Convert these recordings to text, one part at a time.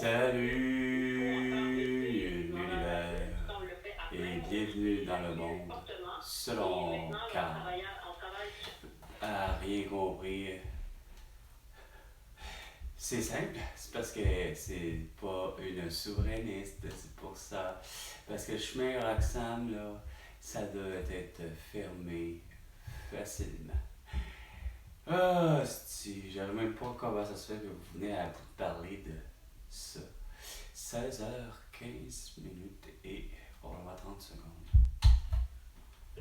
Salut l'univers et bienvenue dans le monde selon Carl. Rien compris. C'est simple, c'est parce que c'est pas une souverainiste, c'est pour ça. Parce que le chemin Roxham, là, ça doit être fermé facilement. Ah, si, j'arrive même pas comment ça se fait que vous venez à vous parler de ça. 16h15 et probablement 30 secondes.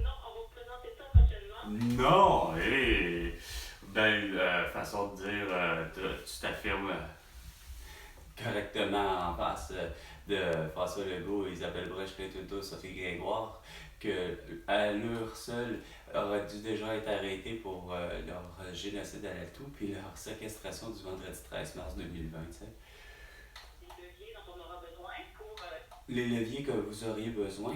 Non, on va vous présenter ça prochainement. Non, façon de dire, tu t'affirmes correctement en face de François Legault, Isabelle Broche-Pétuto, Sophie Grégoire, que à l'heure seule aurait dû déjà être arrêtés pour leur génocide à la toux, puis leur séquestration du vendredi 13 mars 2020. Des leviers dont on aura besoin pour. Les leviers que vous auriez besoin.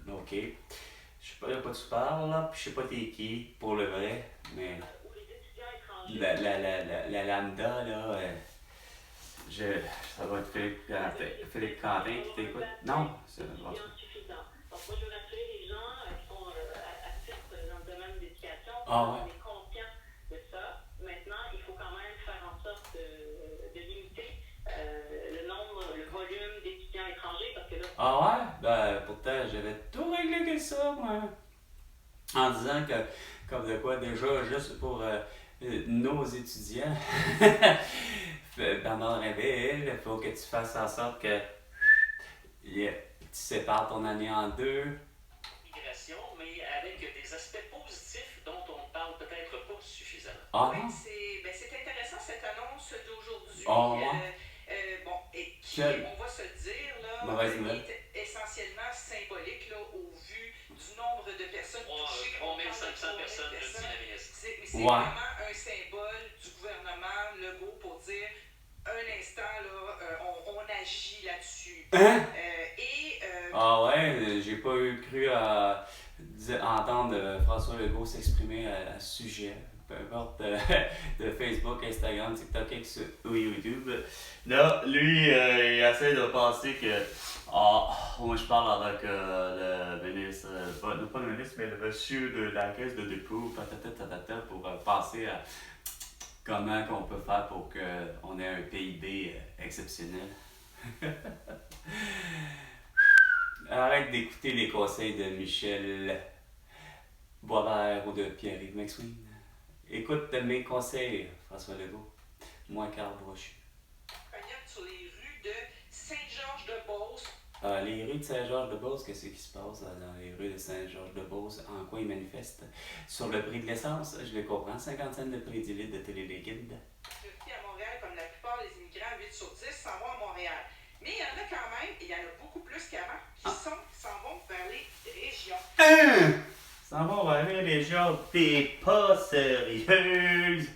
Ok. Je sais pas de quoi tu parles, là, puis je sais pas t'es qui, pour le vrai, mais. Ou les étudiants étrangers. La lambda, là, ça va être Philippe Quentin qui t'écoute. Non, c'est bon. Suffisant. Donc, moi, je veux rassurer les gens qui sont actifs dans le domaine de l'éducation. Ah ouais. On est conscient de ça. Maintenant, il faut quand même faire en sorte de limiter le nombre, le volume d'étudiants étrangers parce que là. Ah ouais? Ben, pourtant, j'avais tout réglé que ça, moi. En disant que, comme de quoi, déjà, juste pour nos étudiants, Bernard Réveil, il faut que tu fasses en sorte que tu sépares ton année en deux. Migration, mais avec des aspects positifs dont on ne parle peut-être pas suffisamment. Ah Oui, non? c'est intéressant cette annonce d'aujourd'hui. Ah ouais? Bon, et qui, Quelle on va se dire, là, mauvaise nouvelle. est essentiellement symbolique là, au vu du nombre de personnes touchées. 3500 personnes le 10 Mais c'est Ouais. vraiment un symbole du gouvernement Legault pour dire un instant, là, on agit là-dessus. Hein? Et Ah ouais, j'ai pas eu cru à entendre François Legault s'exprimer à ce sujet. Peu importe de Facebook, Instagram, TikTok ou YouTube. Là, lui, il essaie de penser que. Moi je parle avec le ministre, pas le ministre, mais le monsieur de la caisse de dépôt, pour penser à comment qu'on peut faire pour qu'on ait un PIB exceptionnel. Arrête d'écouter les conseils de Michel Boisvert ou de Pierre-Yves McSween. Écoute mes conseils, François Legault. Moi, Carl Brochu. sur les rues de Saint-Georges-de-Beauce. Les rues de Saint-Georges-de-Beauce, qu'est-ce qui se passe dans les rues de Saint-Georges-de-Beauce? En quoi ils manifestent? Sur le prix de l'essence, je les comprends, 50 cents de prix du litre de téléliquide. Je vis à Montréal, comme la plupart des immigrants, 8 sur 10 s'en vont à Montréal. Mais il y en a quand même, et il y en a beaucoup plus qu'avant, qui s'en vont vers les régions. S'en vont vers les régions, t'es pas sérieuse!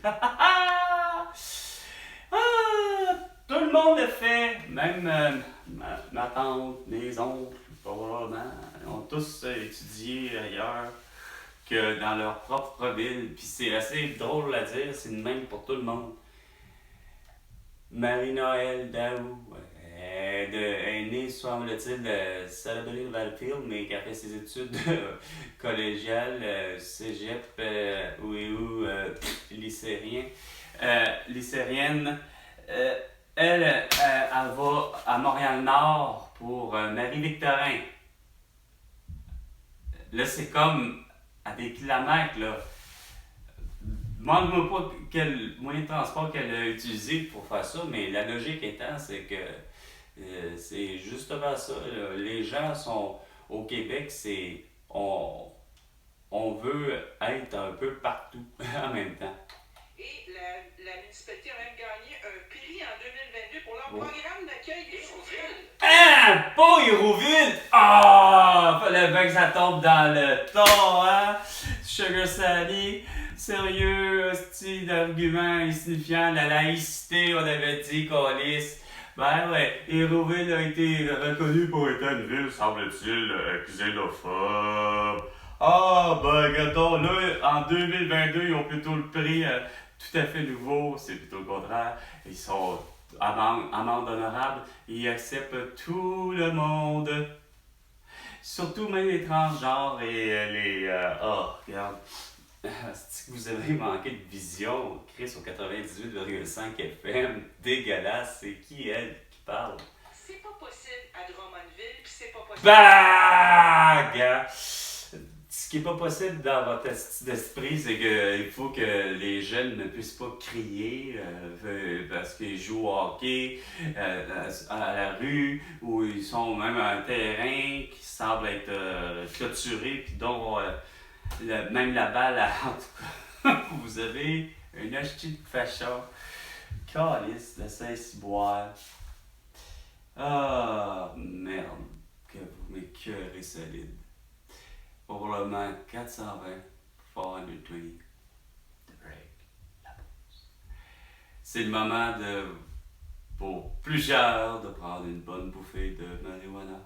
Tout le monde le fait, même ma tante, mes oncles, probablement, ont tous étudié ailleurs que dans leur propre ville. Puis c'est assez drôle à dire, c'est le même pour tout le monde. Marie-Noël Daou est née, semble-t-il, de Salaberry-Valleyfield, mais qui a fait ses études collégiales, cégep lycérienne. Elle va à Montréal-Nord pour Marie-Victorin. Là, c'est comme à des kilomètres, là. Demande-moi pas quel moyen de transport qu'elle a utilisé pour faire ça, mais la logique étant, c'est que c'est justement ça. Là. Les gens sont au Québec, c'est on veut être un peu partout en même temps. Et la municipalité a même gagné un prix en 2022 pour leur programme d'accueil des Hérouville. Ah! Pas Hérouville! Ah! Fallait bien que ça tombe dans le ton, hein? Sugar Sally, sérieux, style d'argument insignifiant, la laïcité, on avait dit, câlisse. Ben ouais, Hérouville a été reconnu pour être une ville, semble-t-il, xénophobe. Ah, ben, regardons, là, en 2022, ils ont plutôt le prix tout à fait nouveau, c'est plutôt le contraire. Ils sont amende honorable, il accepte tout le monde. Surtout même les transgenres et les... oh, regarde. C'est que vous avez manqué de vision. Chris au 98,5 FM. Dégueulasse. C'est qui elle qui parle? C'est pas possible à Drummondville, puis c'est pas possible. Bag! Ce qui n'est pas possible dans votre esprit, c'est qu'il faut que les jeunes ne puissent pas crier parce qu'ils jouent au hockey à la rue ou ils sont même à un terrain qui semble être clôturé puis dont même la balle, en tout cas, vous avez un acheté de façon. Calice de Saint-Cyboire. Ah, merde, que vous m'écœurez solide. Probablement 420, 420, the break, la pause. C'est le moment pour plusieurs de prendre une bonne bouffée de marijuana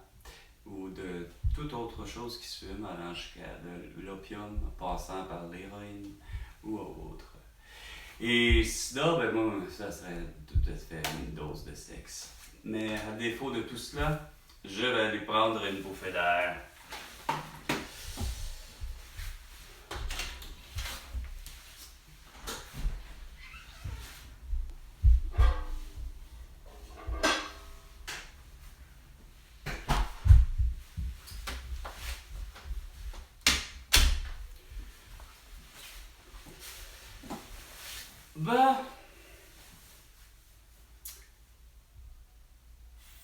ou de toute autre chose qui se fume, allant jusqu'à l'opium, passant par l'héroïne ou autre. Et sinon, ben moi, ça serait tout à fait une dose de sexe. Mais à défaut de tout cela, je vais aller prendre une bouffée d'air. Bah,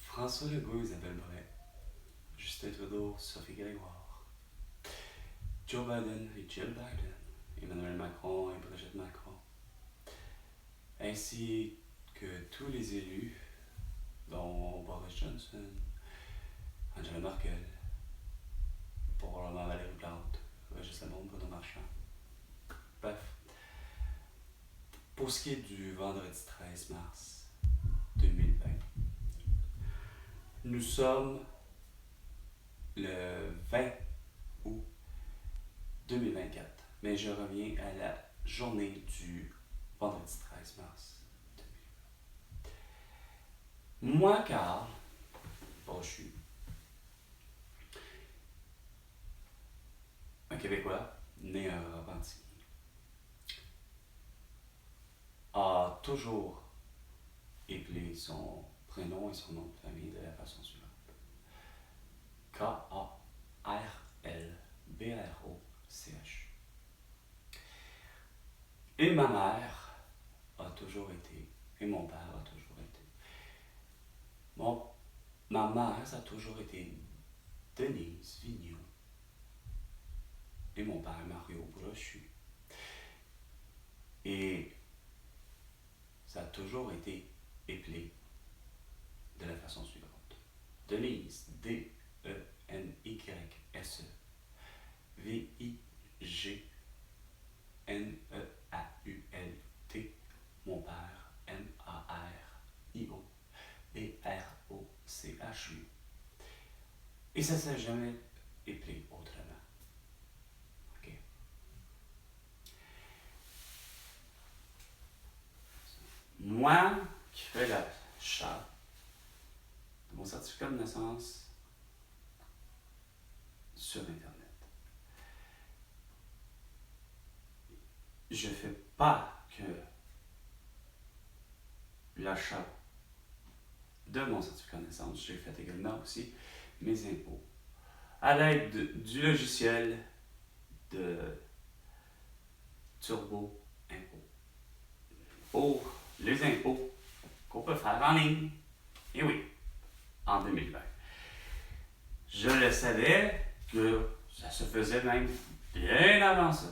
François Legault, Isabelle Bray, Justin Trudeau, Sophie Grégoire, Joe Biden et Jill Biden, Emmanuel Macron et Brigitte Macron, ainsi que tous les élus, dont Boris Johnson, Angela Merkel, probablement Valérie Plante, Régis Labombe, Bruno Marchand. Bref. Pour ce qui est du vendredi 13 mars 2020, nous sommes le 20 août 2024, mais je reviens à la journée du vendredi 13 mars 2020. Moi, Carl Brochu, un Québécois né à Repentigny, a toujours appelé son prénom et son nom de famille de la façon suivante. K-A-R-L-B-R-O-C-H. Et ma mère a toujours été, et mon père a toujours été. Ma mère, ça a toujours été Denise Vigneault. Et mon père, Mario Brochu. Et ça a toujours été appelé de la façon suivante. Denise, D-E-N-Y-S-E, V-I-G-N-E-A-U-L-T, mon père, M-A-R-I-O, B-R-O-C-H-U. Et ça ne s'est jamais appelé autrement. OK? Moi, qui fais la charte de mon certificat de naissance sur Internet, je ne fais pas que l'achat de mon certificat de naissance, j'ai fait également aussi mes impôts à l'aide du logiciel de Turbo Impôt pour les impôts qu'on peut faire en ligne. Et oui, en 2020. Je le savais que ça se faisait même bien avant ça.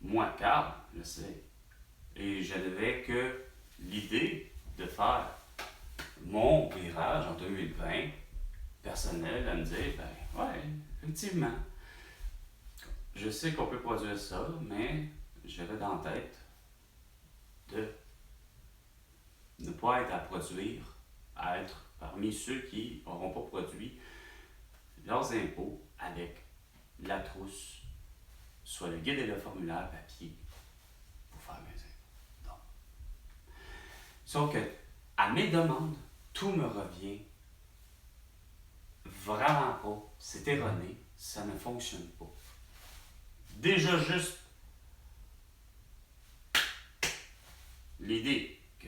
Moi, Carl, je sais. Et je n'avais que l'idée de faire mon virage en 2020 personnel à me dire, ben ouais, effectivement, je sais qu'on peut produire ça, mais j'avais dans la tête de ne pas être à produire, à être parmi ceux qui n'auront pas produit leurs impôts avec la trousse, soit le guide et le formulaire papier pour faire mes impôts. Sauf que, à mes demandes, tout me revient vraiment pas. C'est erroné. Ça ne fonctionne pas. Déjà juste l'idée que,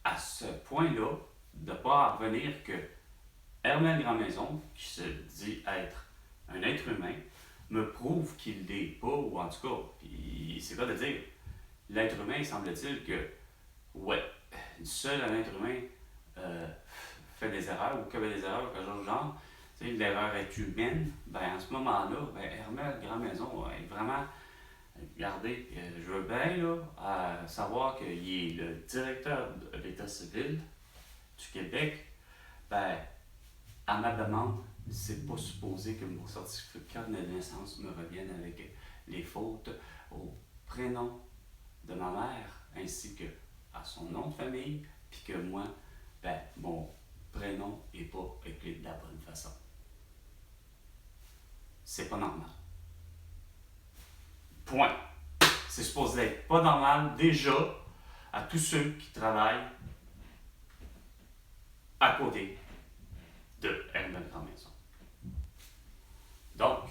à ce point-là, de ne pas revenir que Hermel Grandmaison, qui se dit être un être humain, me prouve qu'il l'est pas, ou en tout cas, puis c'est quoi de dire, l'être humain, semble-t-il que, ouais, seul un être humain fait des erreurs, ou commet des erreurs, ou quelque chose du genre, tu sais, l'erreur est humaine, ben en ce moment-là, ben Hermel Grandmaison est vraiment, regardez, je veux bien là, savoir qu'il est le directeur de l'État civil du Québec, ben à ma demande, c'est pas supposé que mon certificat de naissance me revienne avec les fautes au prénom de ma mère, ainsi que à son nom de famille, puis que moi, ben, mon prénom n'est pas écrit de la bonne façon. C'est pas normal. Point. C'est supposé être pas normal déjà à tous ceux qui travaillent à côté de Hermel Grandmaison. Donc,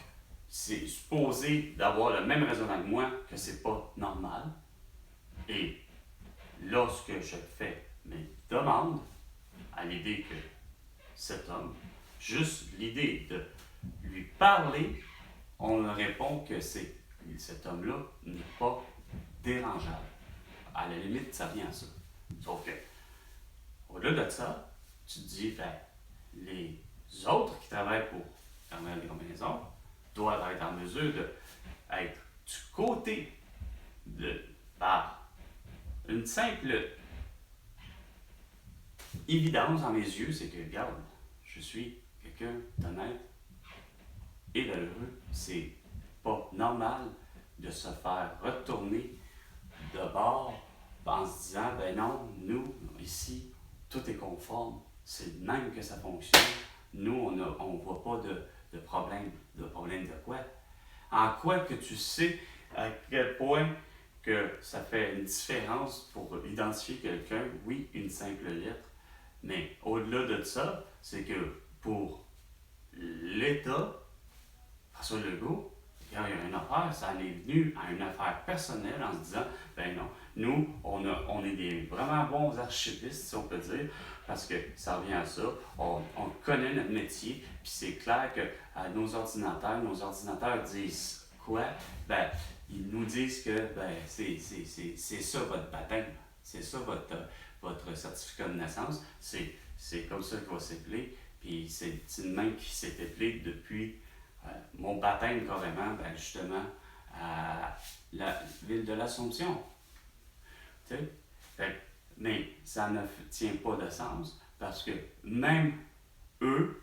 c'est supposé d'avoir le même raisonnement que moi que c'est pas normal. Et lorsque je fais mes demandes, à l'idée que cet homme, juste l'idée de lui parler, on me répond que cet homme-là n'est pas dérangeable. À la limite, ça vient à ça. Sauf que, au-delà de ça, tu te dis, ben, les autres qui travaillent pour Hermel Grandmaison doivent être en mesure d'être du côté par une simple évidence dans mes yeux, c'est que, regarde, je suis quelqu'un d'honnête et valeureux. C'est pas normal de se faire retourner de bord en se disant, ben non, nous, ici, tout est conforme. C'est de même que ça fonctionne. Nous, on ne voit pas de problème. De problème de quoi? En quoi que tu sais à quel point que ça fait une différence pour identifier quelqu'un? Oui, une simple lettre. Mais au-delà de ça, c'est que pour l'État, François Legault, il y a une affaire, ça en est venu à une affaire personnelle en se disant, ben non, nous, on est des vraiment bons archivistes, si on peut dire, parce que ça revient à ça, on connaît notre métier, puis c'est clair que nos ordinateurs disent quoi? Ben, ils nous disent que ben, c'est ça votre baptême, c'est ça votre certificat de naissance, c'est comme ça qu'il va s'appeler, puis c'est une main qui s'est appelée depuis mon baptême carrément, ben justement, à la ville de l'Assomption. Tu sais? Mais ça ne tient pas de sens parce que même eux,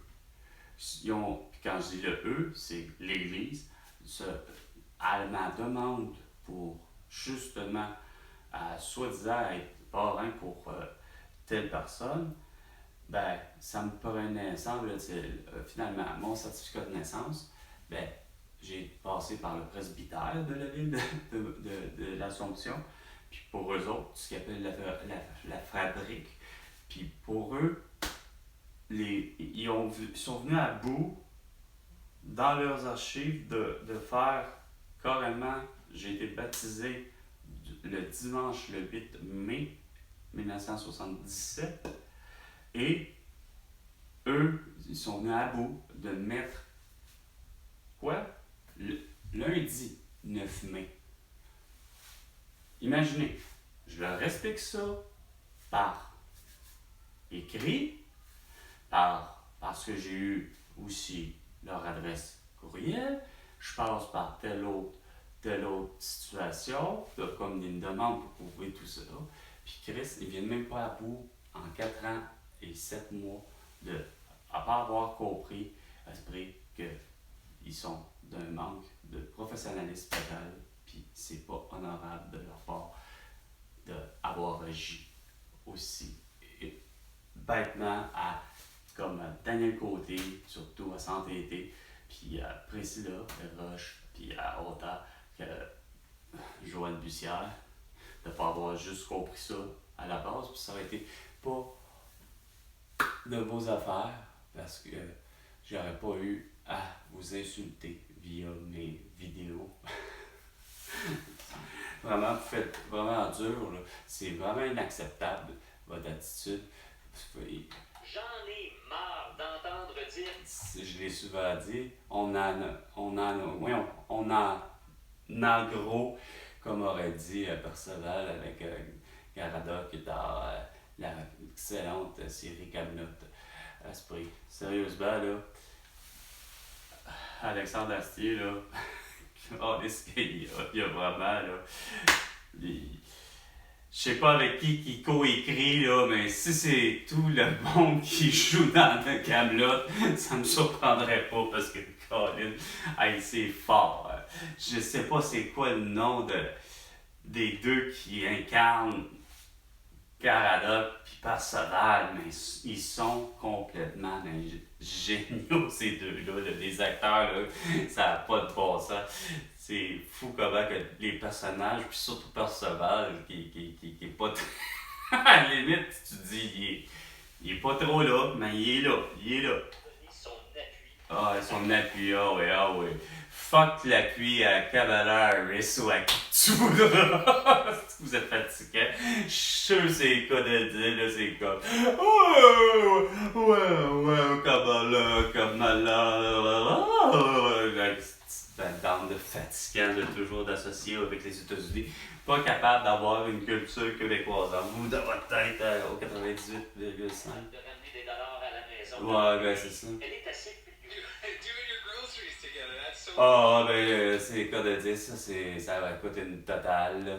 quand je dis le eux, c'est l'Église, à ma demande pour justement, soi-disant être parrain pour telle personne, ben, ça me prenait, semble-t-il, finalement, mon certificat de naissance, ben, j'ai passé par le presbytère de la ville de l'Assomption, puis pour eux autres, ce qu'ils appellent la fabrique, puis pour eux, ils sont venus à bout, dans leurs archives, de faire carrément, j'ai été baptisé le dimanche le 8 mai 1977, et eux, ils sont venus à bout de mettre quoi? Lundi 9 mai. Imaginez, je leur explique ça par écrit, parce que j'ai eu aussi leur adresse courriel, je passe par telle autre situation, comme une demande pour prouver tout ça. Puis Chris, ils ne viennent même pas à bout en 4 ans et 7 mois à pas avoir compris qu'ils sont d'un manque de professionnalisme total, puis c'est pas honorable de leur part d'avoir agi aussi bêtement comme Daniel Côté, surtout à Santé-Été, puis à Priscilla Roche, puis à Ota, Joanne Bussière, de ne pas avoir juste compris ça à la base, puis ça aurait été pas de vos affaires, parce que j'aurais pas eu à vous insulter via mes vidéos. Vraiment, vous faites vraiment dur, là. C'est vraiment inacceptable, votre attitude. J'en ai marre d'entendre dire. Je l'ai souvent dit, on en gros, comme aurait dit Perceval avec Garada qui est dans l'excellente série Camelot Esprit. Sérieusement, là, Alexandre Astier, là, oh, il y a vraiment, là, je sais pas avec qui co-écrit, là, mais si c'est tout le monde qui joue dans le Camelot, ça me surprendrait pas parce que Colin, hey, c'est fort. Je sais pas c'est quoi le nom des deux qui incarnent Caradoc puis Perceval, mais ils sont complètement géniaux, ces deux-là. Là, les acteurs, là, ça n'a pas de bon sens. C'est fou comment que les personnages, puis surtout Perceval, qui est pas très... à la limite, tu te dis, il est pas trop là, mais il est là. Son appui. Ah, son appui, ah ouais. Fuck l'appui à Cavalier ou à Couture. Vous êtes fatigué. Je suis sûr que c'est le cas de le dire, là, c'est comme. Ouais, comment là. Cette bande de fatigants de toujours d'associer avec les États-Unis. Pas capable d'avoir une culture québécoise en vous dans votre tête au 98,5. De ramener des dollars à la maison. Ouais, ben c'est ça. Elle est assez. Ah, ben, c'est le cas de dire ça, ça va coûter une totale, là.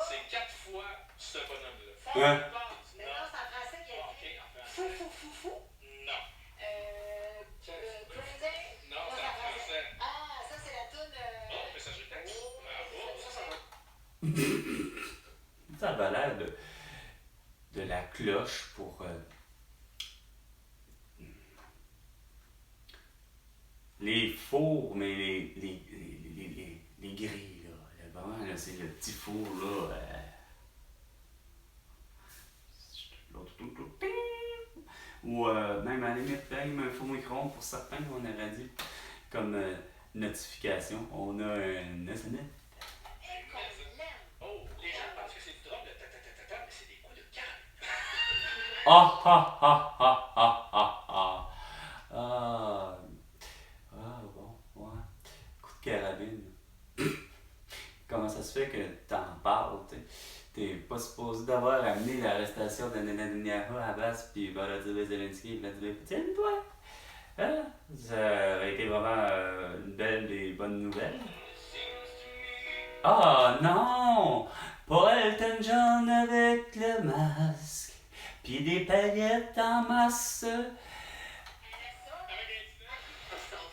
C'est 4 fois ce bonhomme-là. Ouais. Mais non, c'est en français qu'il a dit fou. Non. Crazy. Non, c'est en français. Ah, ça, c'est la toune. Oh, messager texte. Ça va l'air de la cloche pour les fours, mais les grilles, là. Vraiment, là, c'est le petit four, là. Ou même à la limite, même un four micro-ondes pour certains, on aurait dit, comme notification, on a un SMS. Oh, les gens pensent que c'est du drum, le ta-ta-ta-ta-ta, mais c'est des coups de canne. Bon, ouais. Coup de carabine. Comment ça se fait que t'en parles, tu sais? T'es pas supposé d'avoir amené l'arrestation de Netanyahu à Abbas puis Volodymyr Zelensky et Vladimir Poutine, toi? Hein? Ça aurait été vraiment une belle et bonne nouvelle. Oh non! Pas Elton John avec le masque, puis des paillettes en masse. Cell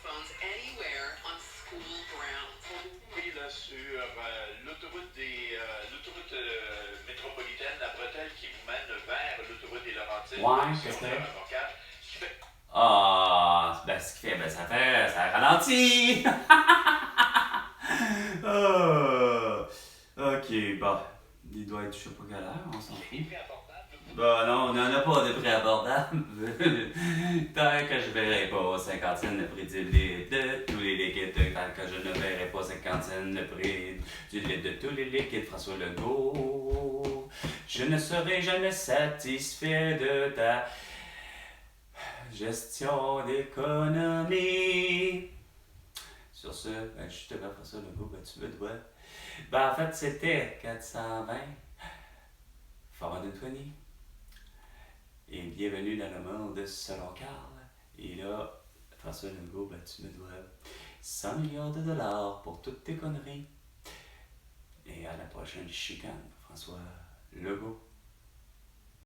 phones anywhere on school grounds. Oui, là, sur l'autoroute métropolitaine, la bretelle qui vous mène vers l'autoroute des Laurentides. Ouais, qu'est-ce que c'est? Ah, ben ce qui fait, ben ça ralentit. Ok, bah, il doit être je sais pas quelle heure, on s'en fout. Bah non, on n'en a pas de prix abordable. Tant que je verrai pas 50 cents le prix du litre de tous les liquides, tant que je ne verrai pas 50 cents le prix du litre de tous les liquides, François Legault, je ne serai jamais satisfait de ta gestion d'économie. Sur ce, ben, justement, François Legault, ben, tu me dois. Ben, en fait, c'était 420 420. Et bienvenue dans le monde selon Carl. Et là, François Legault, ben, tu me dois 100 milliards de dollars pour toutes tes conneries. Et à la prochaine chicane, François Legault.